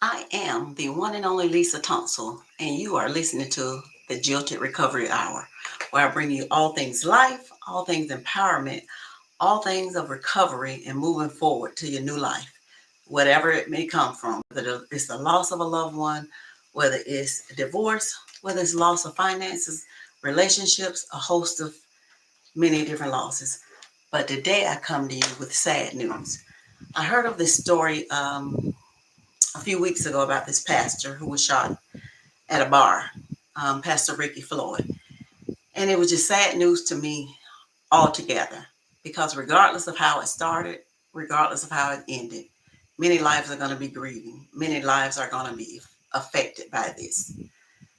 I am the one and only Lisa Tonsel, and you are listening to the Jilted Recovery Hour, where I bring you all things life, all things empowerment, all things of recovery and moving forward to your new life, whatever it may come from, whether it's the loss of a loved one, whether it's divorce, whether it's loss of finances, relationships, a host of many different losses. But today I come to you with sad news. I heard of this story a few weeks ago about this pastor who was shot at a bar, Pastor Ricky Floyd. And it was just sad news to me altogether because regardless of how it started, regardless of how it ended, many lives are going to be grieving. Many lives are going to be affected by this.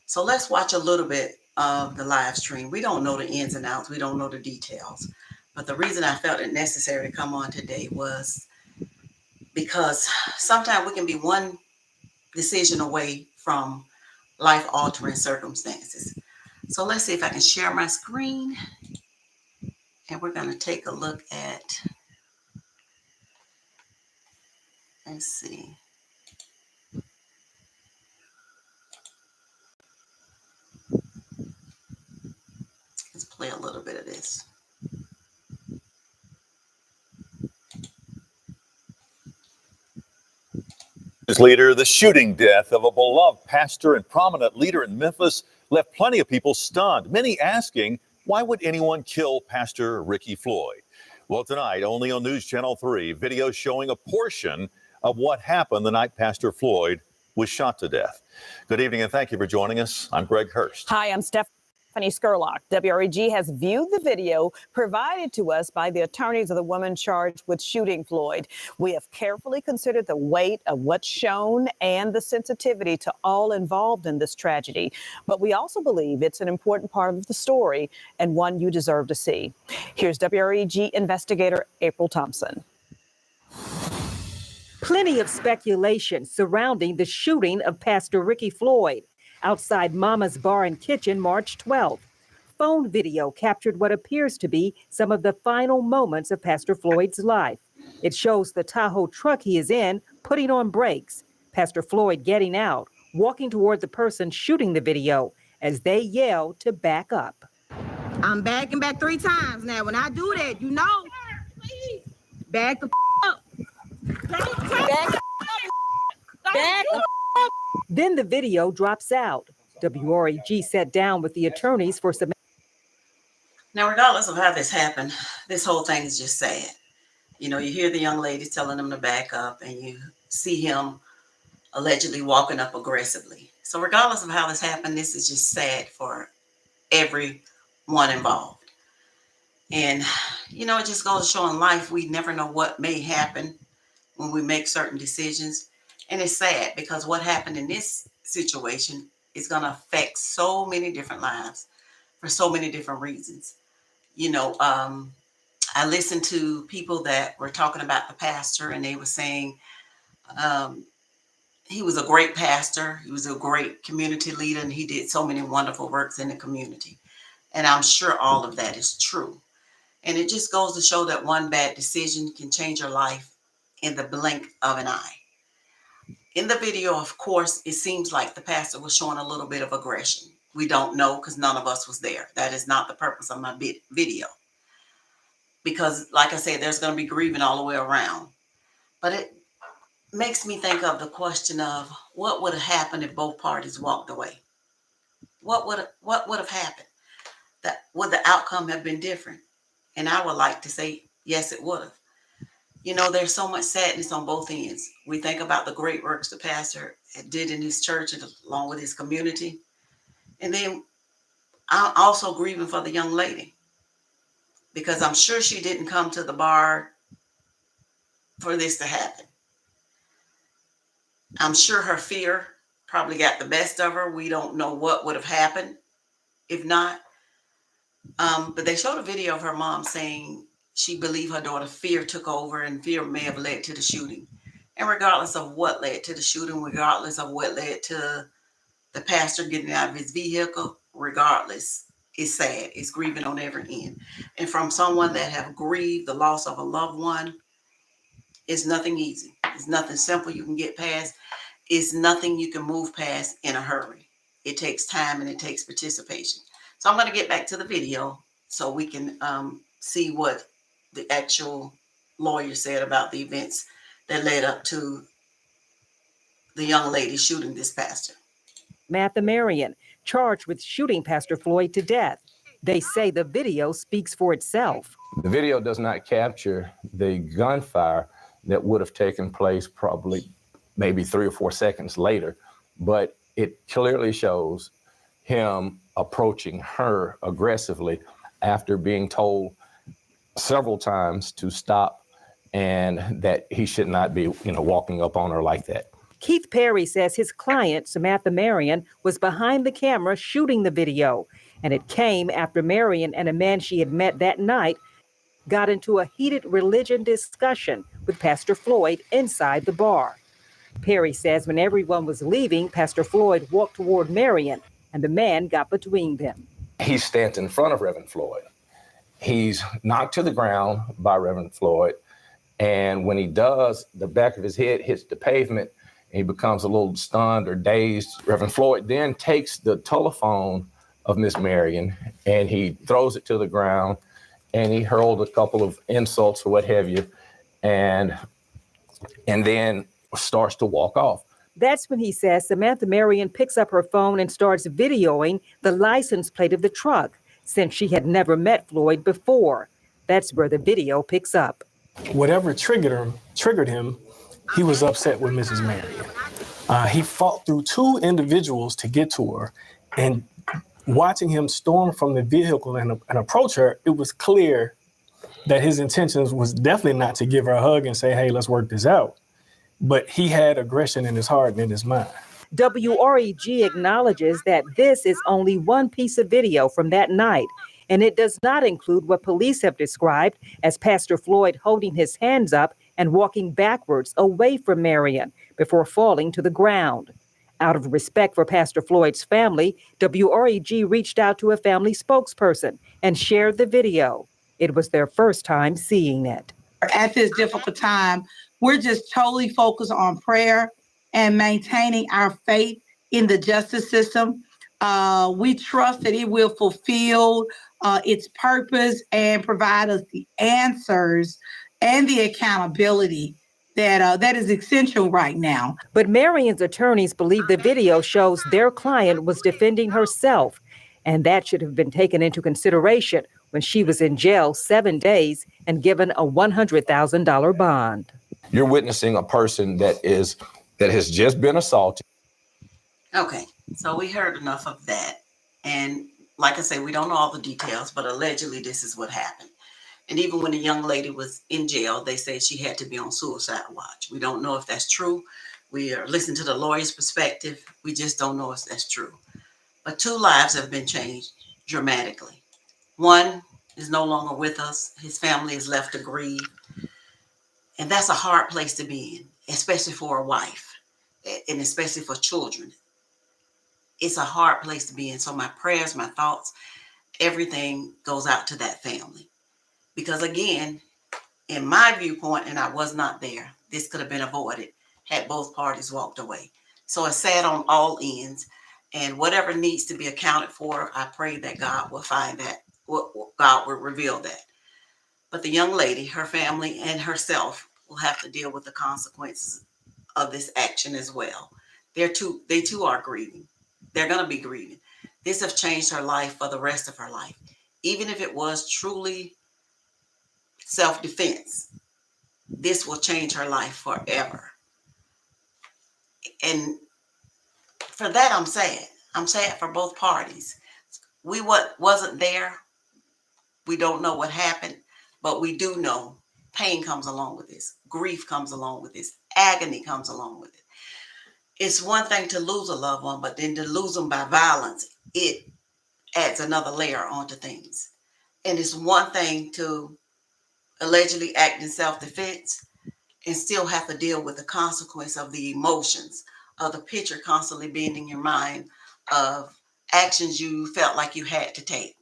So let's watch a little bit of the live stream. We don't know the ins and outs. We don't know the details. But the reason I felt it necessary to come on today was because sometimes we can be one decision away from life altering circumstances. So let's see if I can share my screen and we're going to take a look at, let's see. Let's play a little bit of this. Leader, the shooting death of a beloved pastor and prominent leader in Memphis left plenty of people stunned, many asking, why would anyone kill Pastor Ricky Floyd? Well, tonight, only on News Channel 3, video showing a portion of what happened the night Pastor Floyd was shot to death. Good evening and thank you for joining us. I'm Greg Hurst. Hi, I'm Stephanie Skurlock. WREG has viewed the video provided to us by the attorneys of the woman charged with shooting Floyd. We have carefully considered the weight of what's shown and the sensitivity to all involved in this tragedy. But we also believe it's an important part of the story and one you deserve to see. Here's WREG investigator April Thompson. Plenty of speculation surrounding the shooting of Pastor Ricky Floyd outside Mama's Bar and Kitchen March 12th. Phone video captured what appears to be some of the final moments of Pastor Floyd's life. It shows the Tahoe truck he is in putting on brakes, Pastor Floyd getting out, walking toward the person shooting the video as they yell to back up. I'm backing back 3 times now. When I do that, you know, back the up. Back up. Then the video drops out. WREG sat down with the attorneys for some. Now, regardless of how this happened, this whole thing is just sad. You know, you hear the young lady telling him to back up and you see him allegedly walking up aggressively. So regardless of how this happened, this is just sad for everyone involved. And, you know, it just goes to show in life, we never know what may happen when we make certain decisions. And it's sad because what happened in this situation is going to affect so many different lives for so many different reasons. You know, I listened to people that were talking about the pastor and they were saying he was a great pastor. He was a great community leader and he did so many wonderful works in the community. And I'm sure all of that is true. And it just goes to show that one bad decision can change your life in the blink of an eye. In the video, of course, it seems like the pastor was showing a little bit of aggression. We don't know because none of us was there. That is not the purpose of my video. Because, like I said, there's going to be grieving all the way around. But it makes me think of the question of what would have happened if both parties walked away? What would have happened? Would the outcome have been different? And I would like to say, yes, it would have. You know, there's so much sadness on both ends. We think about the great works the pastor did in his church and along with his community. And then I'm also grieving for the young lady because I'm sure she didn't come to the bar for this to happen. I'm sure her fear probably got the best of her. We don't know what would have happened if not. But they showed a video of her mom saying she believed her daughter's fear took over and fear may have led to the shooting. And regardless of what led to the shooting, regardless of what led to the pastor getting out of his vehicle, regardless, it's sad. It's grieving on every end. And from someone that have grieved the loss of a loved one, it's nothing easy. It's nothing simple you can get past. is nothing you can move past in a hurry. It takes time and it takes participation. So I'm going to get back to the video so we can see what the actual lawyer said about the events that led up to the young lady shooting this pastor. Samantha Marion, charged with shooting Pastor Floyd to death. They say the video speaks for itself. The video does not capture the gunfire that would have taken place probably maybe 3 or 4 seconds later, but it clearly shows him approaching her aggressively after being told several times to stop and that he should not be, walking up on her like that. Keith Perry says his client, Samantha Marion, was behind the camera shooting the video, and it came after Marion and a man she had met that night got into a heated religion discussion with Pastor Floyd inside the bar. Perry says when everyone was leaving, Pastor Floyd walked toward Marion, and the man got between them. He stands in front of Reverend Floyd. He's knocked to the ground by Reverend Floyd, and when he does, the back of his head hits the pavement, and he becomes a little stunned or dazed. Reverend Floyd then takes the telephone of Miss Marion, and he throws it to the ground, and he hurled a couple of insults or what have you, and then starts to walk off. That's when he says Samantha Marion picks up her phone and starts videoing the license plate of the truck, since she had never met Floyd before. That's where the video picks up. Whatever triggered him, he was upset with Mrs. Marion. He fought through 2 individuals to get to her, and watching him storm from the vehicle and approach her, it was clear that his intentions was definitely not to give her a hug and say, hey, let's work this out. But he had aggression in his heart and in his mind. WREG acknowledges that this is only one piece of video from that night, and it does not include what police have described as Pastor Floyd holding his hands up and walking backwards away from Marion before falling to the ground. Out of respect for Pastor Floyd's family, WREG reached out to a family spokesperson and shared the video. It was their first time seeing it. At this difficult time, we're just totally focused on prayer and maintaining our faith in the justice system. We trust that it will fulfill its purpose and provide us the answers and the accountability that is essential right now. But Marion's attorneys believe the video shows their client was defending herself, and that should have been taken into consideration when she was in jail 7 days and given a $100,000 bond. You're witnessing a person that has just been assaulted. Okay, so we heard enough of that. And like I say, we don't know all the details, but allegedly this is what happened. And even when the young lady was in jail, they said she had to be on suicide watch. We don't know if that's true. We are listening to the lawyer's perspective. We just don't know if that's true. But 2 lives have been changed dramatically. One is no longer with us. His family is left to grieve. And that's a hard place to be in, especially for a wife and especially for children. It's a hard place to be in. So my prayers, my thoughts, everything goes out to that family. Because again, in my viewpoint, and I was not there, this could have been avoided had both parties walked away. So it's sad on all ends. And whatever needs to be accounted for, I pray that God will find that, God will reveal that. But the young lady, her family, and herself will have to deal with the consequences of this action as well. They too are grieving. They're going to be grieving. This has changed her life for the rest of her life. Even if it was truly self-defense, this will change her life forever. And for that, I'm sad. I'm sad for both parties. We wasn't there. We don't know what happened, but we do know pain comes along with this. Grief comes along with this. Agony comes along with it. It's one thing to lose a loved one, but then to lose them by violence, it adds another layer onto things. And it's one thing to allegedly act in self-defense and still have to deal with the consequence of the emotions, of the picture constantly being in your mind of actions you felt like you had to take.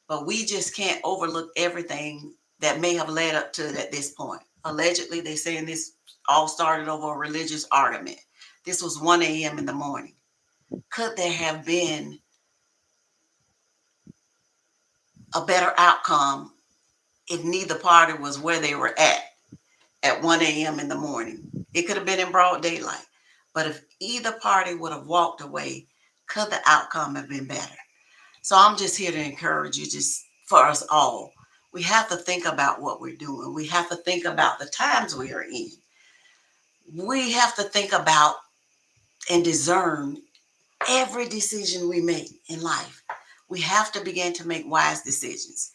But we just can't overlook everything that may have led up to it at this point. Allegedly, they're saying this all started over a religious argument. This was 1 a.m. in the morning. Could there have been a better outcome if neither party was where they were at 1 a.m. in the morning? It could have been in broad daylight. But if either party would have walked away, could the outcome have been better? So I'm just here to encourage you, just for us all. We have to think about what we're doing. We have to think about the times we are in. We have to think about and discern every decision we make in life. We have to begin to make wise decisions.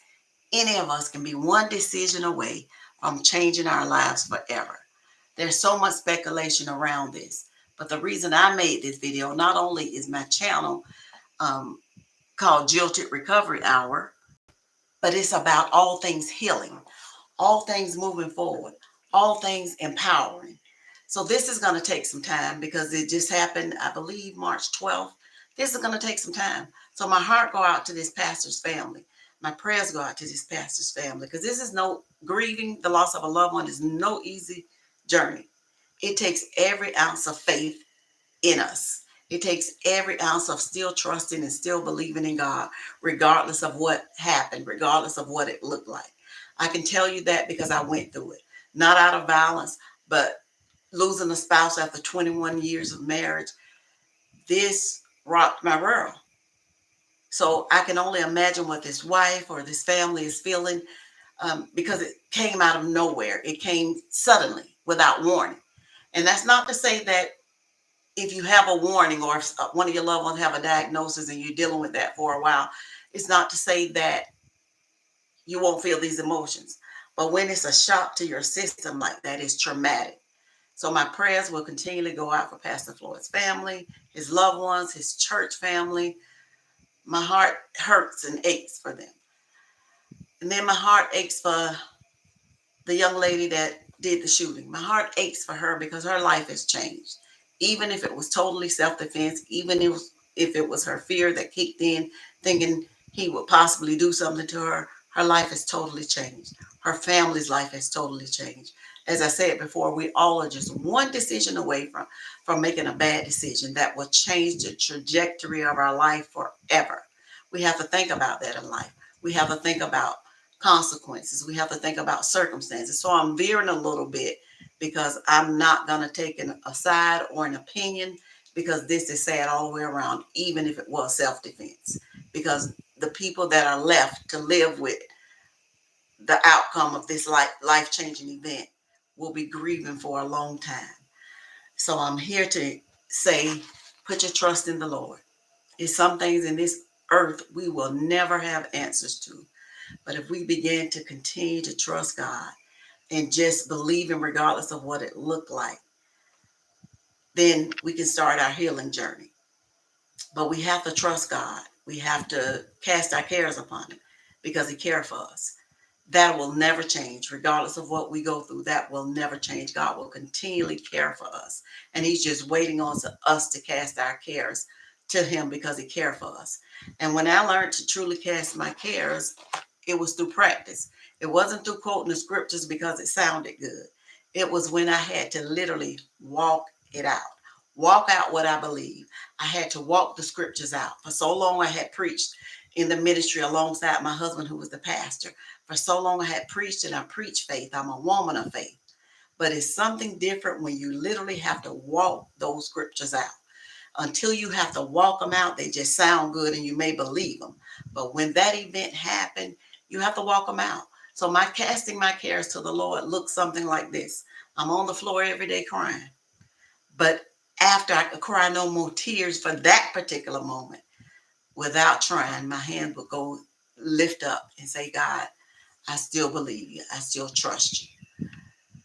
Any of us can be one decision away from changing our lives forever. There's so much speculation around this. But the reason I made this video, not only is my channel called Jilted Recovery Hour, but it's about all things healing, all things moving forward, all things empowering. So this is going to take some time because it just happened, I believe, March 12th. This is going to take some time. So my heart go out to this pastor's family. My prayers go out to this pastor's family, because this is no grieving the loss of a loved one is no easy journey. It takes every ounce of faith in us. It takes every ounce of still trusting and still believing in God, regardless of what happened, regardless of what it looked like. I can tell you that because I went through it. Not out of violence, but losing a spouse after 21 years of marriage. This rocked my world. So I can only imagine what this wife or this family is feeling, because it came out of nowhere. It came suddenly without warning. And that's not to say that if you have a warning, or if one of your loved ones have a diagnosis and you're dealing with that for a while, it's not to say that you won't feel these emotions. But when it's a shock to your system like that, it's traumatic. So my prayers will continually go out for Pastor Floyd's family, his loved ones, his church family. My heart hurts and aches for them. And then my heart aches for the young lady that did the shooting. My heart aches for her because her life has changed. Even if it was totally self-defense, even if it was her fear that kicked in, thinking he would possibly do something to her, her life has totally changed. Her family's life has totally changed. As I said before, we all are just one decision away from making a bad decision that will change the trajectory of our life forever. We have to think about that in life. We have to think about consequences. We have to think about circumstances. So I'm veering a little bit because I'm not going to take a side or an opinion, because this is sad all the way around, even if it was self-defense, because the people that are left to live with the outcome of this life-changing event will be grieving for a long time. So I'm here to say, put your trust in the Lord. There's some things in this earth we will never have answers to. But if we begin to continue to trust God and just believe Him regardless of what it looked like, then we can start our healing journey. But we have to trust God. We have to cast our cares upon Him because He cares for us. That will never change, regardless of what we go through. That will never change. God will continually care for us. And He's just waiting on us to cast our cares to Him because He cares for us. And when I learned to truly cast my cares, it was through practice. It wasn't through quoting the scriptures because it sounded good. It was when I had to literally walk it out, walk out what I believe. I had to walk the scriptures out. For so long, I had preached in the ministry alongside my husband, who was the pastor. For so long, I had preached, and I preached faith. I'm a woman of faith. But it's something different when you literally have to walk those scriptures out. Until you have to walk them out, they just sound good and you may believe them. But when that event happened, you have to walk them out. So my casting my cares to the Lord looks something like this. I'm on the floor every day crying. But after I could cry no more tears for that particular moment, without trying, my hand would go lift up and say, God, I still believe you. I still trust you.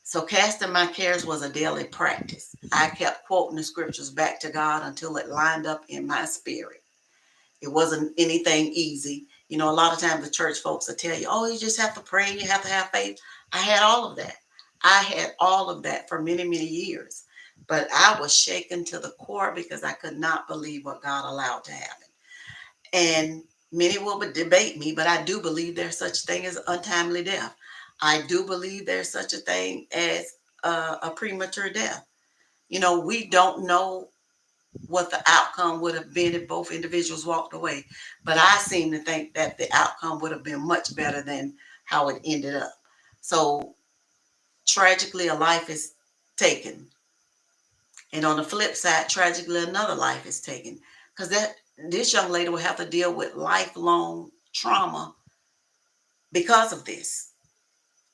So casting my cares was a daily practice. I kept quoting the scriptures back to God until it lined up in my spirit. It wasn't anything easy. You know, a lot of times the church folks will tell you, oh, you just have to pray and you have to have faith. I had all of that. I had all of that for many, many years. But I was shaken to the core because I could not believe what God allowed to happen. And many will debate me, but I do believe there's such a thing as untimely death. I do believe there's such a thing as a premature death. We don't know what the outcome would have been if both individuals walked away. But I seem to think that the outcome would have been much better than how it ended up. So tragically, a life is taken. And on the flip side, tragically, another life is taken. Because this young lady will have to deal with lifelong trauma because of this.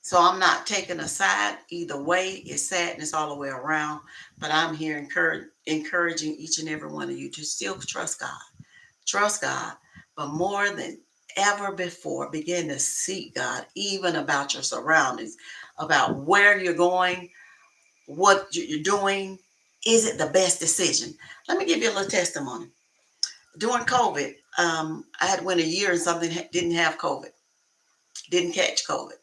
So I'm not taking a side either way. It's sadness all the way around. But I'm here encouraging each and every one of you to still trust God. Trust God. But more than ever before, begin to seek God, even about your surroundings, about where you're going, what you're doing. Is it the best decision? Let me give you a little testimony. During COVID, I had went a year and something didn't have COVID, didn't catch COVID.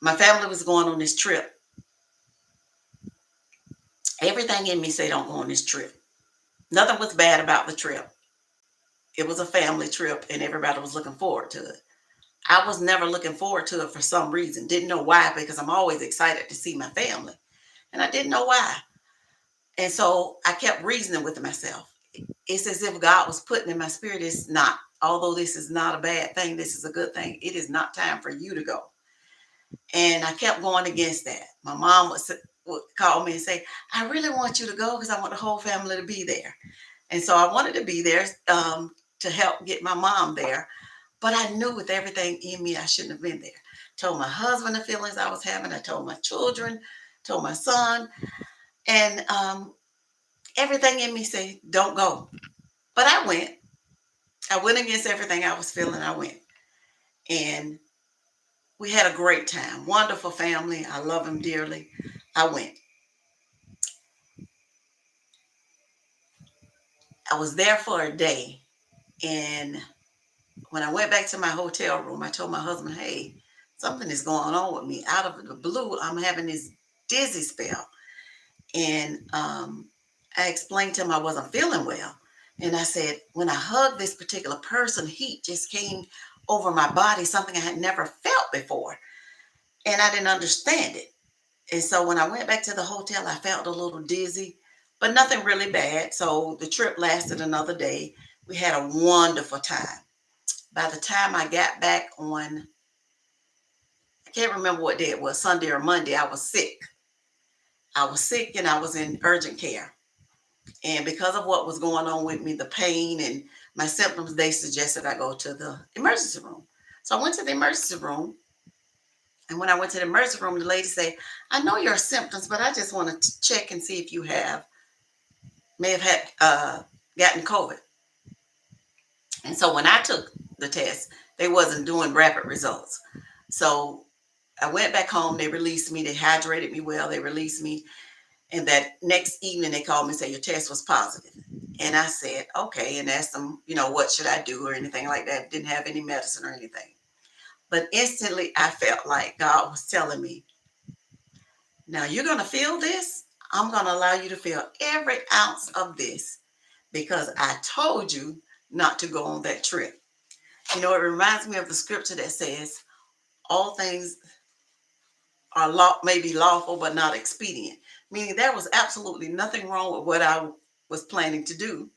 My family was going on this trip. Everything in me said don't go on this trip. Nothing was bad about the trip. It was a family trip and everybody was looking forward to it. I was never looking forward to it for some reason. Didn't know why, because I'm always excited to see my family. And I didn't know why. And so I kept reasoning with myself. It's as if God was putting in my spirit, it's not, although this is not a bad thing, this is a good thing. It is not time for you to go. And I kept going against that. My mom would call me and say, I really want you to go because I want the whole family to be there. And so I wanted to be there to help get my mom there. But I knew with everything in me, I shouldn't have been there. Told my husband the feelings I was having. I told my children, told my son. And everything in me said, don't go. But I went. I went against everything I was feeling. I went. And we had a great time. Wonderful family. I love them dearly. I went. I was there for a day. And when I went back to my hotel room, I told my husband, hey, something is going on with me. Out of the blue, I'm having this dizzy spell. And I explained to him I wasn't feeling well. And I said, when I hugged this particular person, heat just came over my body, something I had never felt before. And I didn't understand it. And so when I went back to the hotel, I felt a little dizzy, but nothing really bad. So the trip lasted another day. We had a wonderful time. By the time I got back on, I can't remember what day it was, Sunday or Monday, I was sick. I was sick and I was in urgent care. And because of what was going on with me, the pain and my symptoms, they suggested I go to the emergency room. So I went to the emergency room. And when I went to the emergency room, the lady said, I know your symptoms, but I just want to check and see if you may have had gotten COVID. And so when I took the test, they wasn't doing rapid results. So I went back home. They released me. They hydrated me well. They released me. And that next evening, they called me and said, your test was positive. And I said, okay, and asked them, what should I do or anything like that. Didn't have any medicine or anything. But instantly, I felt like God was telling me, now you're going to feel this. I'm going to allow you to feel every ounce of this because I told you not to go on that trip. It reminds me of the scripture that says, all things may be lawful, but not expedient. Meaning there was absolutely nothing wrong with what I was planning to do,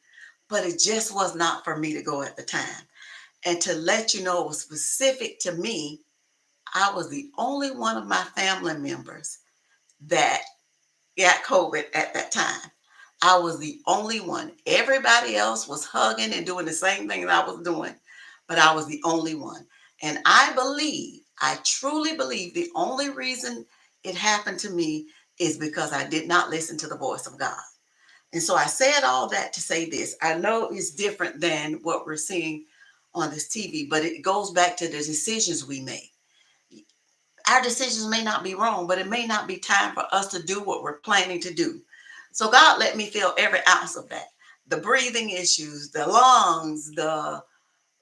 but it just was not for me to go at the time. And to let you know it was specific to me, I was the only one of my family members that got COVID at that time. I was the only one. Everybody else was hugging and doing the same thing that I was doing, but I was the only one. And I truly believe the only reason it happened to me is because I did not listen to the voice of God. And so I said all that to say this. I know it's different than what we're seeing on this TV, but it goes back to the decisions we make. Our decisions may not be wrong, but it may not be time for us to do what we're planning to do. So God let me feel every ounce of that. The breathing issues, the lungs, the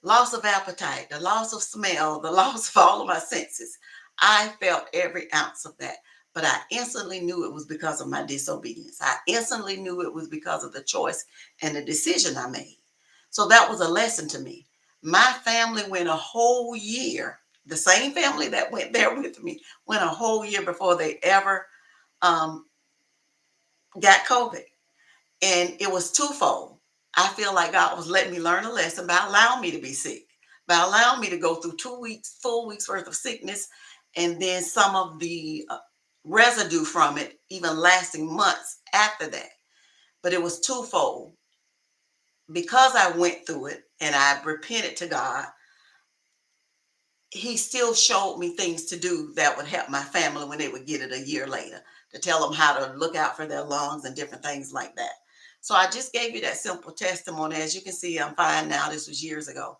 loss of appetite, the loss of smell, the loss of all of my senses. I felt every ounce of that. But I instantly knew it was because of my disobedience. I instantly knew it was because of the choice and the decision I made. So that was a lesson to me. My family went a whole year, the same family that went there with me, went a whole year before they ever got COVID. And it was twofold. I feel like God was letting me learn a lesson by allowing me to be sick, by allowing me to go through 2 weeks, full weeks worth of sickness, and then some of the residue from it, even lasting months after that. But it was twofold. Because I went through it and I repented to God, He still showed me things to do that would help my family when they would get it a year later, to tell them how to look out for their lungs and different things like that. So I just gave you that simple testimony. As you can see, I'm fine now. This was years ago.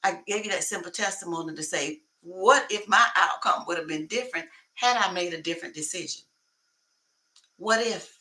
I gave you that simple testimony to say, what if my outcome would have been different had I made a different decision? What if?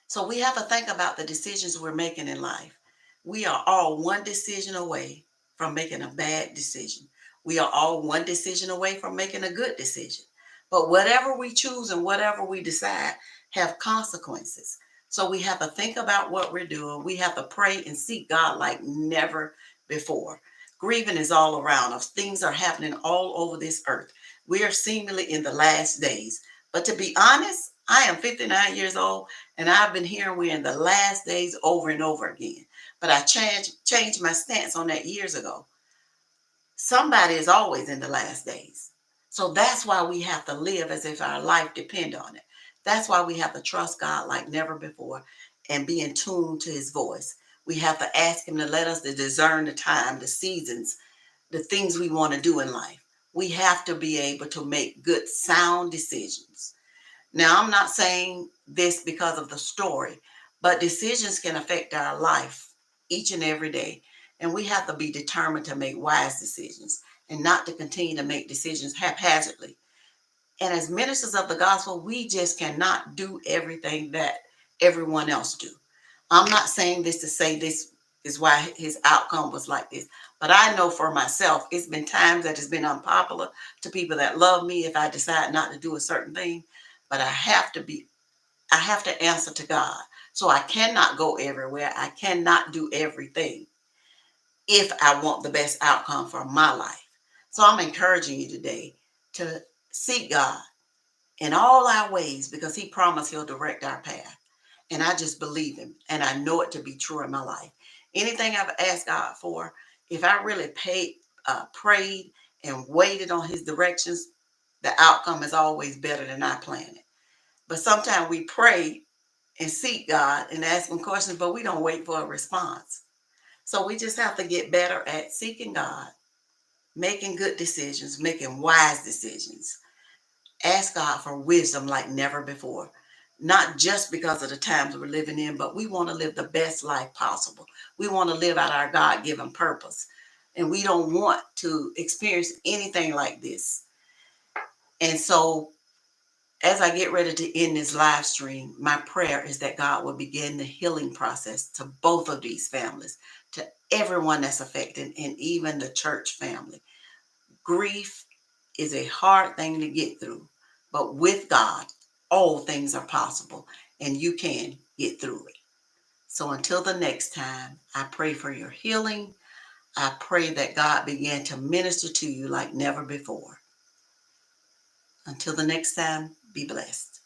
So we have to think about the decisions we're making in life. We are all one decision away from making a bad decision. We are all one decision away from making a good decision. But whatever we choose and whatever we decide have consequences. So we have to think about what we're doing. We have to pray and seek God like never before. Grieving is all around us. Things are happening all over this earth. We are seemingly in the last days. But to be honest, I am 59 years old. And I've been hearing we're in the last days over and over again. But I changed my stance on that years ago. Somebody is always in the last days. So that's why we have to live as if our life depend on it. That's why we have to trust God like never before and be in tune to his voice. We have to ask him to let us to discern the time, the seasons, the things we want to do in life. We have to be able to make good, sound decisions. Now, I'm not saying this because of the story, but decisions can affect our life each and every day. And we have to be determined to make wise decisions and not to continue to make decisions haphazardly. And as ministers of the gospel, we just cannot do everything that everyone else do. I'm not saying this to say this is why his outcome was like this, but I know for myself, it's been times that it's been unpopular to people that love me if I decide not to do a certain thing, but I have to answer to God. So I cannot go everywhere. I cannot do everything if I want the best outcome for my life. So I'm encouraging you today to seek God in all our ways because he promised he'll direct our path. And I just believe him and I know it to be true in my life. Anything I've asked God for, if I really prayed and waited on his directions, the outcome is always better than I planned it. But sometimes we pray and seek God and ask him questions, but we don't wait for a response. So we just have to get better at seeking God, making good decisions, making wise decisions. Ask God for wisdom like never before. Not just because of the times we're living in, but we want to live the best life possible. We want to live out our God-given purpose. And we don't want to experience anything like this. And so as I get ready to end this live stream, my prayer is that God will begin the healing process to both of these families, to everyone that's affected, and even the church family. Grief is a hard thing to get through, but with God, all things are possible, and you can get through it. So until the next time, I pray for your healing. I pray that God begin to minister to you like never before. Until the next time, be blessed.